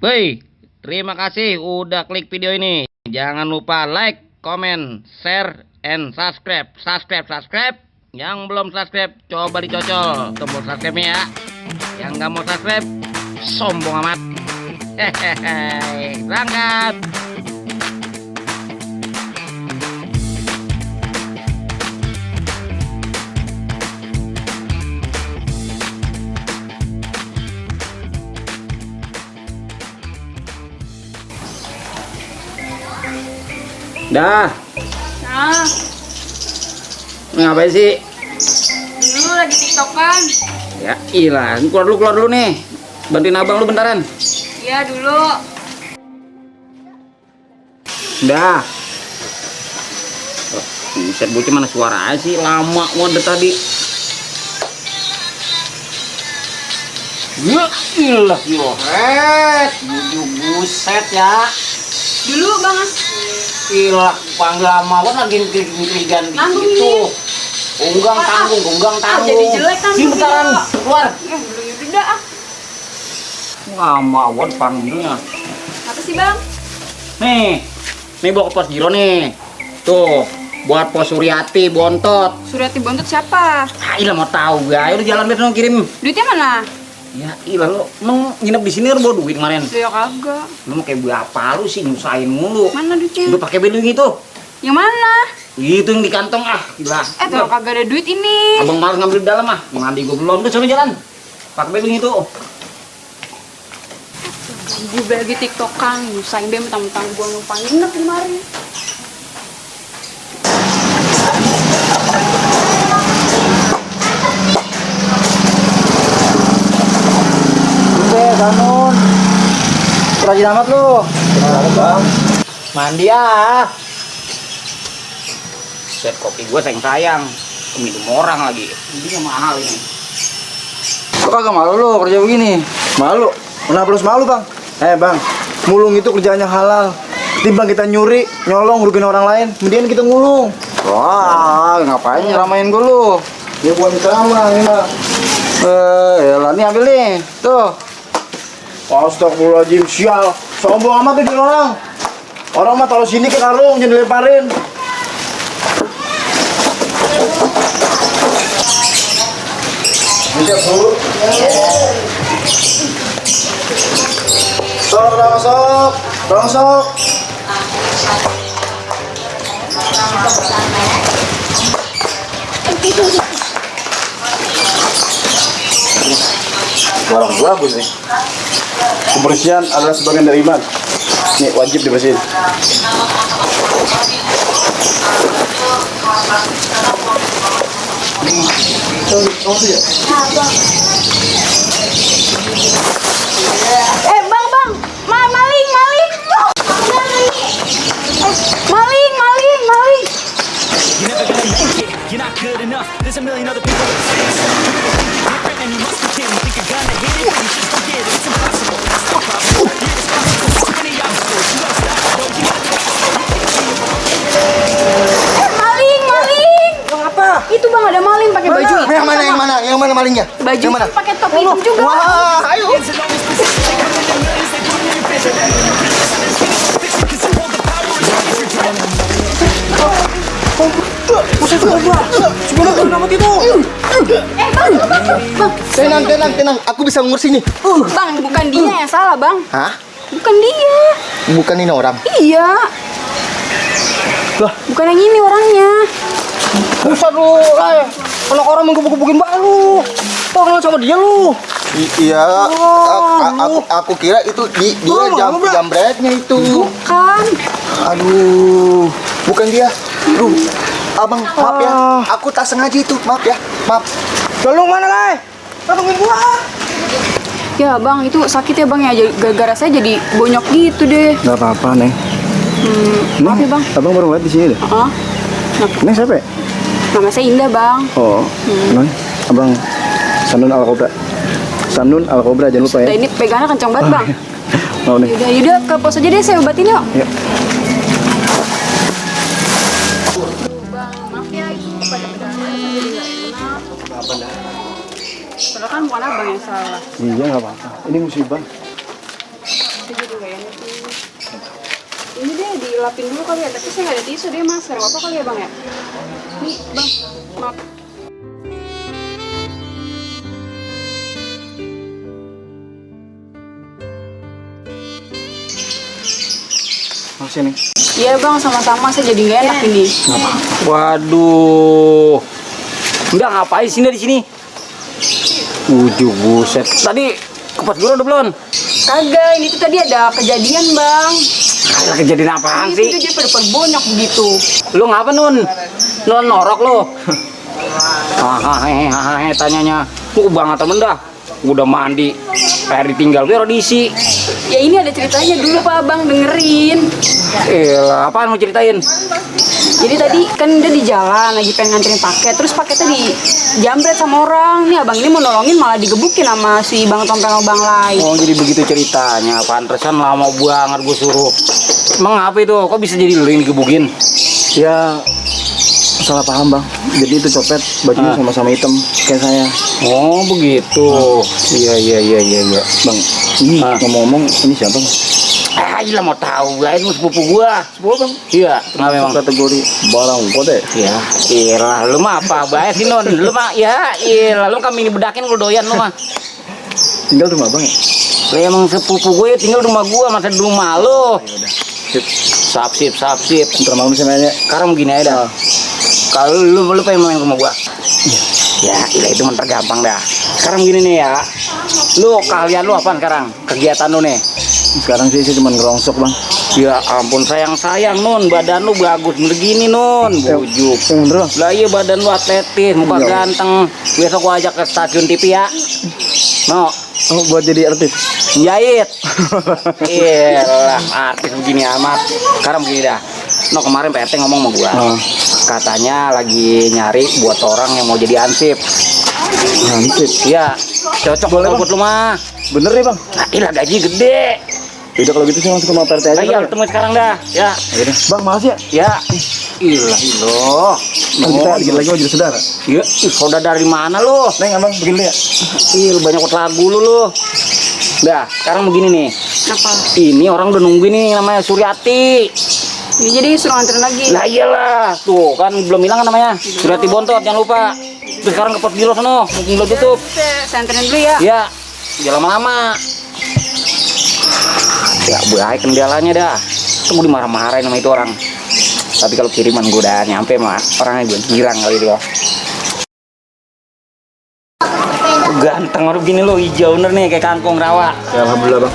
Woi, terima kasih udah klik video ini. Jangan lupa like, comment, share, and subscribe. Subscribe. Yang belum subscribe, coba dicocol tombol subscribe-nya ya. Yang nggak mau subscribe, sombong amat. Hehehe, berangkat. Dah. Nah, Ngapain sih? dulu lagi tiktokan. Ya ilah, keluar dulu nih. Bantuin abang lu bentaran. Iya dulu. Dah. Oh, buset bocah mana suara sih? Lama banget tadi. Ya ilah yoret. Buset ya. Dulu bang. Ilah panggil lama banget lagi klik-klikan gitu. Unggang tanggung. Jadi jelek kan. Sini bentaran, keluar. Belum udah ah. Lama banget panggilnya. Apa sih bang? Nih bawa ke pos Giro nih. Tuh, buat pos Suryati Bontot. Suryati Bontot siapa? Ah, ilah mau tahu gak? Udah jalan besok kirim. Duitnya mana? Ya ilah lo, emang nginep di sini lu bawa duit kemarin. Ya kagak. Lu mau kayak berapa lu sih nyusahin mulu. Mana duitnya? Udah pakai beling gitu. Yang mana? Gitu yang di kantong gila. Tuh kagak ada duit ini. Abang malas ngambil di dalam mandi gua belum. Udah sana jalan. Pakai beling itu. Gue lagi tiktokan, nyusahin dia mentang-mentang gue numpang nginep di mari. Bangun. Rajin amat lu. Bang. Mandi Set kopi gue sayang. Minum orang lagi. Ini mahal ini. Kok kagak malu lo kerja begini? Malu? Kenapa harus malu bang? Bang, mulung itu kerjaannya halal. Timbang kita nyuri, nyolong, ngerugiin orang lain, mendingan kita ngulung. Wah, ngapain nyeramain gue lu? Ya buat ceramah ini mah. Yalah nih ambil nih, tuh. Astagfirullahaladzim, sial. Sombong amat tuh orang. Orang mah taruh sini ke karung, jangan dilemparin. Bisa bu. Sok. Barang bagus nih. Kebersihan adalah sebagian dari iman. Nih wajib dibersihin. Bang, maling. Maling. You're never gonna make it, you're not good enough. There's a million other people that say so. Different and you must pretend you think you're gonna hit it, but you just forget it. It's impossible, that's the problem. You're irresponsible, too many obstacles. You don't stop, though you gotta take Maling. Apa? Itu bang ada maling pakai baju hitam. Yang mana malingnya? Baju yang mana? hitam pakai topi hitam juga. Wah, ayo. it. And always position, they come in the millions, they put in your vision. Cause you hold the power as long as you're dreaming. Tenang. Aku bisa ngurus ini. Bang, bukan dia yang salah bang. Hah? Bukan dia. Bukan ini orang. Iya. Lah, Bukan yang ini orangnya. buset lu, Kalau orang menggebuk-gebukin balu. Kok kenal sama dia lu? Iya, aku kira itu dia jambretnya itu. Bukan. Aduh, bukan dia. Aduh, abang, maaf ya. Aku tak sengaja itu, maaf ya. Maaf. Tolong mana, Lai? Tolongin gua. Ya bang, itu sakit ya bang ya. Gara-gara saya jadi bonyok gitu deh. Gak apa-apa, Neng. Maaf ya bang. Abang baru lihat di sini deh. Neng siapa ya? Nama saya Indah bang. Oh, Neng. Abang Sanun Al Kobra, jangan lupa ya. Nah, ini pegangannya kencang banget bang. Mau nih. Yaudah ke pos aja deh, saya obatin yuk. Yuk. Bang, maaf ya itu pada pegangannya saya jadi nggak enak. Apa dah? Padahal kan bukan abang yang salah. Iya nggak apa-apa. Ini musibah. saya jadi gak enak nih. Ini deh dilapin dulu kali ya, tapi saya nggak ada tisu deh mas. Gak apa kali ya bang ya? Nih bang, maaf. Makasih nih. Iya bang, sama-sama, saya jadi gak enak ini. Waduh. Udah ngapain sih di sini? Buset. Tadi kepas dulu udah belum? Kagak, ini tuh tadi ada kejadian bang. Ada kejadian apaan Itu sih? dia pada bonyok begitu. Lu ngapa Nun? Lu norok lu. Hahaha, tanyanya. Lu banget temen dah. Udah mandi, air ditinggal biar diisi. Ya ini ada ceritanya dulu pak abang, dengerin. Apaan mau ceritain? Jadi tadi kan dia di jalan lagi pengen nganterin paket, terus paketnya dijambret sama orang. Nih abang ini mau nolongin malah digebukin sama si bang tompeng bang lain. Oh jadi begitu ceritanya. Pantesan lama banget gue suruh. Emang apa itu? Kok bisa jadi lu yang digebukin? Ya salah paham bang. Jadi itu copet bajunya sama-sama hitam kayak saya. Oh begitu. Iya. Bang, ini ngomong-ngomong ini siapa? Gila mau tahu gak itu sepupu gua. Sebuah bang. Iya, kenapa memang? Kategori barang kode. Ya, iyalah lu mah apa bae sih Non? Lu mah ya, iyalah lu kami dibedakin lu doyan lu mah. Tinggal di rumah bang ya? Lu emang sepupu gue tinggal di rumah gua, masa di rumah lu. Sip. Sapsip. Ntar malam saya nanya. Sekarang begini aja dah. Kalau lu pengen main ke rumah gua. Ya, ilah itu mah tergampang dah. Sekarang gini nih ya. Lu kalian lu apaan sekarang? Kegiatan lu nih? Sekarang sih saya cuma ngerongsok bang. Ya ampun sayang Nun, badan lu bagus begini Nun, bujuk. Yang bener bang? Lah iya badan lu atletis, muka Iya. ganteng. Besok gua ajak ke stasiun TV ya. No, Oh buat jadi artis. jahit. Iyalah artis begini amat. Sekarang begini dah. No kemarin PRT ngomong sama gua. Katanya lagi nyari buat orang yang mau jadi ansip. Hansip. Iya, cocok Boleh, kalau Bang. buat lu mah. Bener ya bang? Nah, ilah gaji gede. Udah kalau gitu saya langsung ke rumah PRT aja. Nah, iya, kali lu temuin sekarang dah. Ya. Yaudah. Bang makasih ya. Ya. Ilah iloh. Bang kita dikit lagi mau jadi saudara. Iya, saudara dari mana lu? Neng abang begini ya. Ih, lu banyak lagu lu. Dah, sekarang begini nih. Apa? Ini orang udah nungguin nih namanya Suryati. Ya, jadi suruh nganterin lagi. Lah iyalah, tuh kan belum bilang kan namanya. Suryati Bontot, jangan lupa. Terus sekarang ke pos biro sono, mumpung belum tutup. Saya anterin dulu ya. Ya, jangan lama-lama. Ya, baik kendalanya dah. Tunggu dimarah-marahin sama itu orang. Tapi kalau kiriman gue udah nyampe mah orangnya gue girang kali itu. Ganteng orang gini lo, hijau bener nih kayak kangkung rawa. Ya alhamdulillah bang.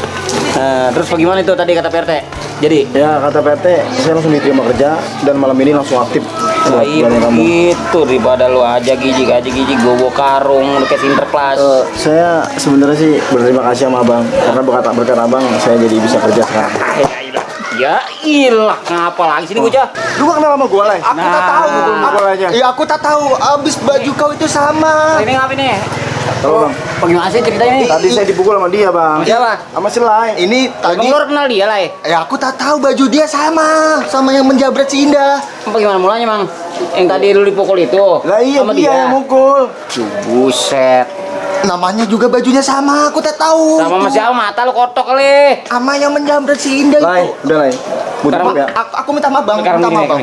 Terus bagaimana itu tadi kata PRT? Jadi, Ya kata PRT saya langsung diterima kerja dan malam ini langsung aktif. buat iya bulan kamu. begitu daripada lu aja gijik gue bawa karung lu kayak Sinterklas. Saya sebenarnya sih berterima kasih sama abang karena berkat abang saya jadi bisa kerja sekarang. Ya ilah, ngapa lagi sini bocah? Lu gak kenal sama gua lah? Aku tak tahu. Mukulnya. Iya aku tak tahu. Abis baju kau itu sama. Ini ngapain nih? Tahu bang. Bagaimana sih ceritanya nih? Tadi saya dipukul sama dia bang. Sama siapa? Sama si Lai. Ini Tadi tadi. lu kenal dia lah ya? Aku tak tahu baju dia sama yang menjabret si Indah. Bagaimana mulanya mang? Yang tadi lu dipukul itu? Lah iya sama dia yang mukul. Buset. Namanya juga bajunya sama. Aku tak tahu. Sama masih siapa? Mata lu kotok kali. Sama yang menjabret si Indah Lai, itu. udah Lai. Mudah Sekarang- ya. Aku minta maaf bang. Sekarang Minta gini maaf bang.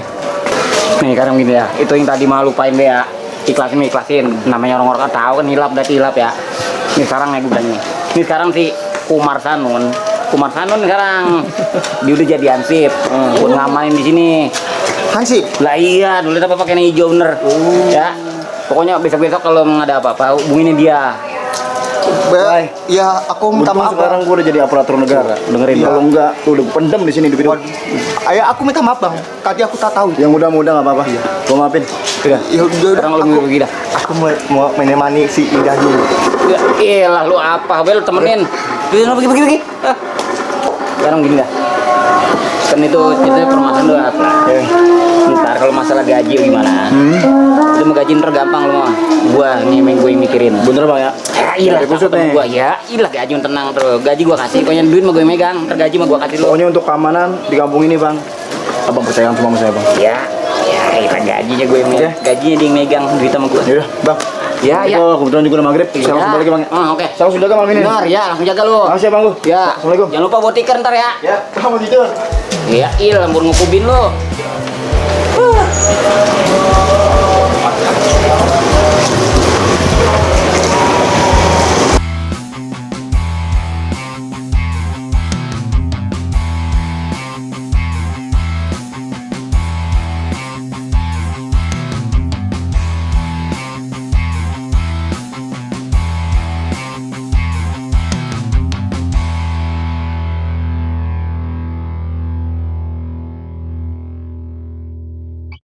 nih sekarang gini ya. Itu yang tadi malu lupain deh ya. Ikhlasin. Namanya orang-orang kan tahu kan hilap berarti hilap ya. Ini sekarang ya gue bilang nih. Ini sekarang si Kumar Sanun sekarang dia udah jadi ansip buat ngamanin di sini. Hansip. Lah iya, dulu apa pakai yang hijau bener. Ya. Pokoknya besok-besok kalau ada apa-apa hubungin dia. Lai. Ya aku minta Untung maaf sekarang bang. gua udah jadi aparatur negara. Dengerin Kalau enggak, tuh udah gua pendam di sini di video. Ayah aku minta maaf bang. Tadi aku tak tahu. Yang mudah-mudah nggak apa-apa. Gua maafin. Udah. Ya udah. Sekarang lu Aku, pergi dah. aku mau menemani si Indah dulu. Ya iyalah lu apa? Bel temenin. Pergi. Ah. Sekarang gini dah. Kan itu ceritanya permasalahan doa. Ntar kalau masalah gaji gimana? Itu mau gaji ntar gampang lu mah. Gua nih yang gue mikirin. Bener bang ya. Iyalah Dari pusat takut sama nih. gua ya. Iyalah gaji tenang terus. Gaji gua kasih. Pokoknya duit mah gue megang. Ntar gaji mah gua kasih lu. Pokoknya untuk keamanan di kampung ini bang. Abang percaya sama saya bang. Ya. Ya, itu gajinya gue yang megang. Gajinya dia yang megang duit sama gua. Yaudah bang. Iya, iya. Oh, kebetulan juga udah maghrib. Saya langsung balik ya, Bang. Oke. Saya langsung jaga malam ini. Benar, ya, langsung jaga lu. Makasih ya, Bang. Ya. Assalamualaikum. Jangan lupa buat tikar ntar ya. Ya, kamu tidur. Iya, lembur ngukubin lu.